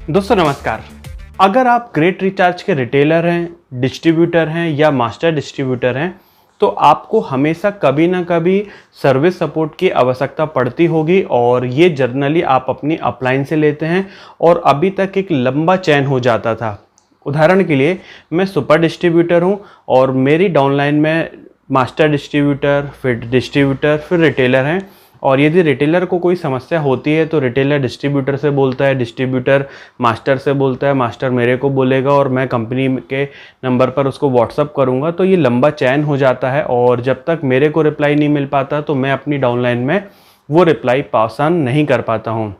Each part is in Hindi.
दोस्तों नमस्कार। अगर आप ग्रेट रिचार्ज के रिटेलर हैं, डिस्ट्रीब्यूटर हैं या मास्टर डिस्ट्रीब्यूटर हैं तो आपको हमेशा कभी ना कभी सर्विस सपोर्ट की आवश्यकता पड़ती होगी और ये जनरली आप अपनी अपलाइन से लेते हैं और अभी तक एक लंबा चैन हो जाता था। उदाहरण के लिए मैं सुपर डिस्ट्रीब्यूटर हूँ और मेरी डाउनलाइन में मास्टर डिस्ट्रीब्यूटर, फिर डिस्ट्रीब्यूटर, फिर रिटेलर हैं और यदि रिटेलर को कोई समस्या होती है तो रिटेलर डिस्ट्रीब्यूटर से बोलता है, डिस्ट्रीब्यूटर मास्टर से बोलता है, मास्टर मेरे को बोलेगा और मैं कंपनी के नंबर पर उसको व्हाट्सअप करूँगा। तो ये लंबा चैन हो जाता है और जब तक मेरे को रिप्लाई नहीं मिल पाता तो मैं अपनी डाउनलाइन में वो रिप्लाई पास ऑन नहीं कर पाता हूँ।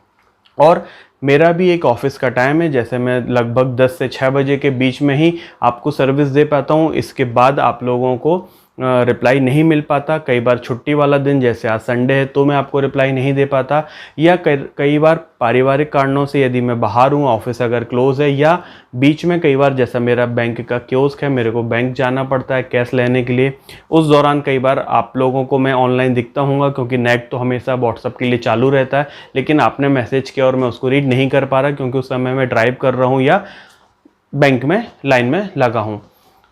और मेरा भी एक ऑफिस का टाइम है, जैसे मैं लगभग 10 से 6 बजे के बीच में ही आपको सर्विस दे पाता हूँ। इसके बाद आप लोगों को रिप्लाई नहीं मिल पाता। कई बार छुट्टी वाला दिन, जैसे आज संडे है, तो मैं आपको रिप्लाई नहीं दे पाता, या कई बार पारिवारिक कारणों से यदि मैं बाहर हूँ, ऑफिस अगर क्लोज है, या बीच में कई बार जैसा मेरा बैंक का कियोस्क है, मेरे को बैंक जाना पड़ता है कैश लेने के लिए, उस दौरान कई बार आप लोगों को मैं ऑनलाइन दिखता हूँ क्योंकि नेट तो हमेशा व्हाट्सअप के लिए चालू रहता है, लेकिन आपने मैसेज किया और मैं उसको रीड नहीं कर पा रहा क्योंकि उस समय मैं ड्राइव कर रहा हूँ या बैंक में लाइन में लगा हूँ।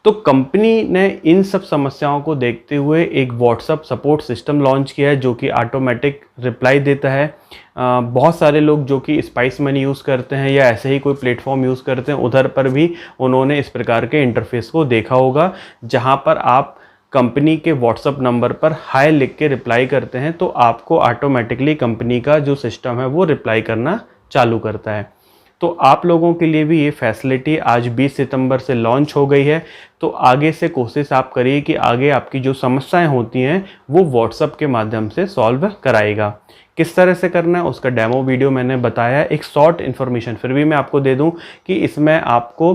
तो कंपनी ने इन सब समस्याओं को देखते हुए एक व्हाट्सअप सपोर्ट सिस्टम लॉन्च किया है जो कि ऑटोमेटिक रिप्लाई देता है। बहुत सारे लोग जो कि स्पाइस मनी यूज़ करते हैं या ऐसे ही कोई प्लेटफॉर्म यूज़ करते हैं, उधर पर भी उन्होंने इस प्रकार के इंटरफेस को देखा होगा, जहां पर आप कंपनी के व्हाट्सअप नंबर पर हाय लिख के रिप्लाई करते हैं तो आपको ऑटोमेटिकली कंपनी का जो सिस्टम है वो रिप्लाई करना चालू करता है। तो आप लोगों के लिए भी ये फैसिलिटी आज 20 सितंबर से लॉन्च हो गई है। तो आगे से कोशिश आप करिए कि आगे आपकी जो समस्याएं होती हैं वो व्हाट्सएप के माध्यम से सॉल्व कराएगा। किस तरह से करना है उसका डेमो वीडियो मैंने बताया है। एक शॉर्ट इन्फॉर्मेशन फिर भी मैं आपको दे दूं कि इसमें आपको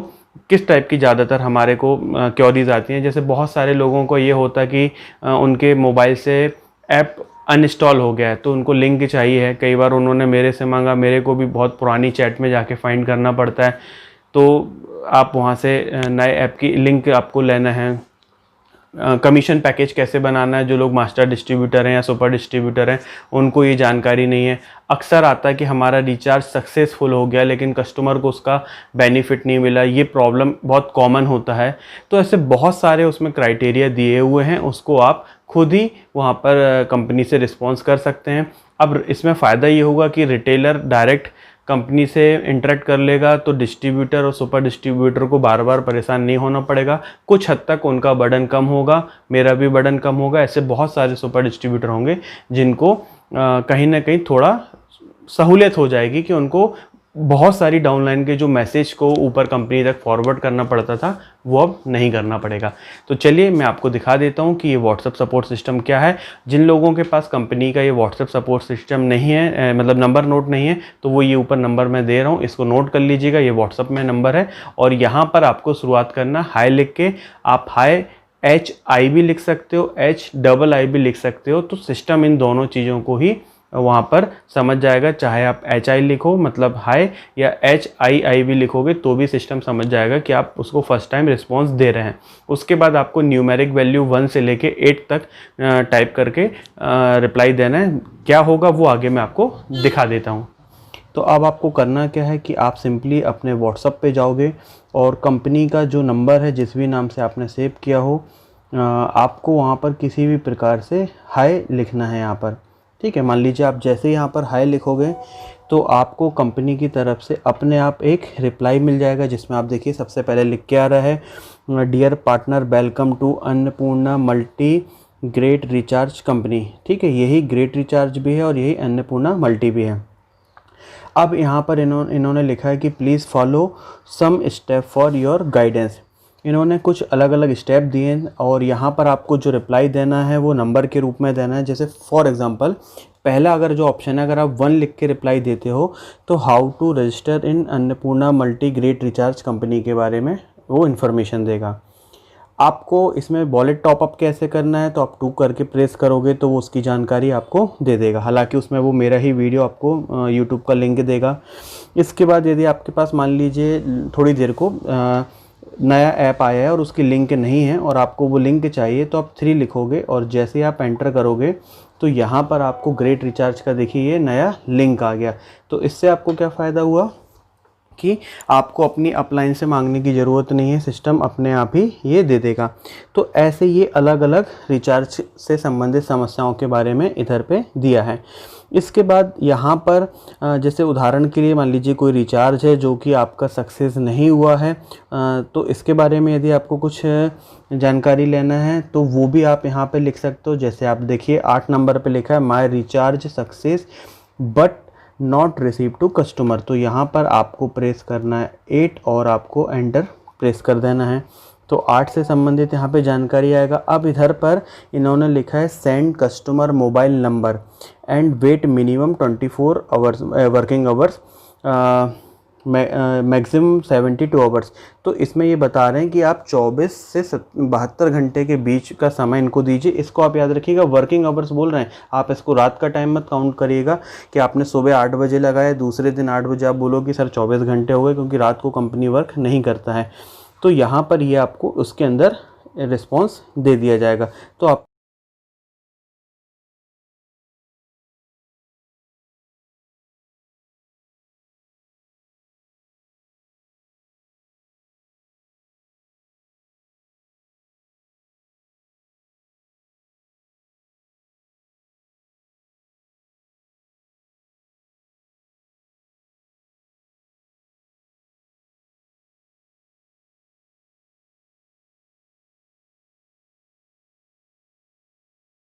किस टाइप की ज़्यादातर हमारे को क्वेरीज आती हैं। जैसे बहुत सारे लोगों को ये होता है कि उनके मोबाइल से ऐप अनइंस्टॉल हो गया है तो उनको लिंक चाहिए है। कई बार उन्होंने मेरे से मांगा, मेरे को भी बहुत पुरानी चैट में जाके फाइंड करना पड़ता है, तो आप वहाँ से नए ऐप की लिंक आपको लेना है। कमीशन पैकेज कैसे बनाना है, जो लोग मास्टर डिस्ट्रीब्यूटर हैं या सुपर डिस्ट्रीब्यूटर हैं उनको ये जानकारी नहीं है। अक्सर आता है कि हमारा रिचार्ज सक्सेसफुल हो गया लेकिन कस्टमर को उसका बेनिफिट नहीं मिला, ये प्रॉब्लम बहुत कॉमन होता है। तो ऐसे बहुत सारे उसमें क्राइटेरिया दिए हुए हैं, उसको आप खुद ही वहाँ पर कंपनी से रिस्पॉन्स कर सकते हैं। अब इसमें फ़ायदा ये होगा कि रिटेलर डायरेक्ट कंपनी से इंटरेक्ट कर लेगा तो डिस्ट्रीब्यूटर और सुपर डिस्ट्रीब्यूटर को बार बार परेशान नहीं होना पड़ेगा। कुछ हद तक उनका बर्डन कम होगा, मेरा भी बर्डन कम होगा। ऐसे बहुत सारे सुपर डिस्ट्रीब्यूटर होंगे जिनको कहीं ना कहीं थोड़ा सहूलियत हो जाएगी कि उनको बहुत सारी डाउनलाइन के जो मैसेज को ऊपर कंपनी तक फॉरवर्ड करना पड़ता था वो अब नहीं करना पड़ेगा। तो चलिए मैं आपको दिखा देता हूँ कि ये व्हाट्सएप सपोर्ट सिस्टम क्या है। जिन लोगों के पास कंपनी का ये व्हाट्सएप सपोर्ट सिस्टम नहीं है, मतलब नंबर नोट नहीं है, तो वो ये ऊपर नंबर मैं दे रहा हूँ, इसको नोट कर लीजिएगा। ये व्हाट्सएप में नंबर है और यहाँ पर आपको शुरुआत करना हाय लिख के। आप हाय HI भी लिख सकते हो, HII भी लिख सकते हो, तो सिस्टम इन दोनों चीज़ों को ही वहाँ पर समझ जाएगा। चाहे आप HI लिखो मतलब हाय, या HII भी लिखोगे तो भी सिस्टम समझ जाएगा कि आप उसको फर्स्ट टाइम रिस्पॉन्स दे रहे हैं। उसके बाद आपको न्यूमेरिक वैल्यू 1 से लेके 8 तक टाइप करके रिप्लाई देना है। क्या होगा वो आगे मैं आपको दिखा देता हूँ। तो अब आपको करना क्या है कि आप सिंपली अपने व्हाट्सएप पे जाओगे और कंपनी का जो नंबर है जिस भी नाम से आपने सेव किया हो, आपको वहाँ पर किसी भी प्रकार से हाय लिखना है यहाँ पर। ठीक है, मान लीजिए आप जैसे ही यहाँ पर हाय लिखोगे तो आपको कंपनी की तरफ से अपने आप एक रिप्लाई मिल जाएगा जिसमें आप देखिए सबसे पहले लिख के आ रहा है, dear partner welcome to Annapurna multi great recharge company. ठीक है, यही ग्रेट रिचार्ज भी है और यही अन्नपूर्णा मल्टी भी है। अब यहाँ पर इन्होंने लिखा है कि please follow some step for your guidance. इन्होंने कुछ अलग अलग स्टेप दिए और यहाँ पर आपको जो रिप्लाई देना है वो नंबर के रूप में देना है। जैसे फॉर एग्जांपल पहला अगर जो ऑप्शन है, अगर आप 1 लिख के रिप्लाई देते हो तो how to register in Annapurna multi great recharge company के बारे में वो इन्फॉर्मेशन देगा। आपको इसमें वॉलेट टॉपअप कैसे करना है तो आप 2 करके प्रेस करोगे तो वो उसकी जानकारी आपको दे देगा। हालांकि उसमें वो मेरा ही वीडियो आपको यूट्यूब का लिंक देगा। इसके बाद यदि आपके पास मान लीजिए थोड़ी देर को नया ऐप आया है और उसकी लिंक नहीं है और आपको वो लिंक चाहिए तो आप 3 लिखोगे और जैसे ही आप एंटर करोगे तो यहाँ पर आपको ग्रेट रिचार्ज का देखिए ये नया लिंक आ गया। तो इससे आपको क्या फ़ायदा हुआ, कि आपको अपनी अपलाइन से मांगने की ज़रूरत नहीं है, सिस्टम अपने आप ही ये दे देगा। तो ऐसे ये अलग अलग रिचार्ज से संबंधित समस्याओं के बारे में इधर पे दिया है। इसके बाद यहाँ पर जैसे उदाहरण के लिए मान लीजिए कोई रिचार्ज है जो कि आपका सक्सेस नहीं हुआ है, तो इसके बारे में यदि आपको कुछ जानकारी लेना है तो वो भी आप यहाँ पे लिख सकते हो। जैसे आप देखिए 8 नंबर पे लिखा है my recharge success but not receive to customer, तो यहाँ पर आपको प्रेस करना है 8 और आपको एंटर प्रेस कर देना है। तो 8 से संबंधित यहाँ पे जानकारी आएगा। अब इधर पर इन्होंने लिखा है send customer mobile number and wait minimum 24 hours working hours maximum 72 hours. तो इसमें ये बता रहे हैं कि आप 24 से 72 घंटे के बीच का समय इनको दीजिए। इसको आप याद रखिएगा, वर्किंग आवर्स बोल रहे हैं, आप इसको रात का टाइम मत काउंट करिएगा कि आपने सुबह 8 बजे लगाया, दूसरे दिन 8 बजे आप बोलोगे सर 24 घंटे हो गए, क्योंकि रात को कंपनी वर्क नहीं करता है। तो यहाँ पर ये आपको उसके अंदर रिस्पॉन्स दे दिया जाएगा। तो आप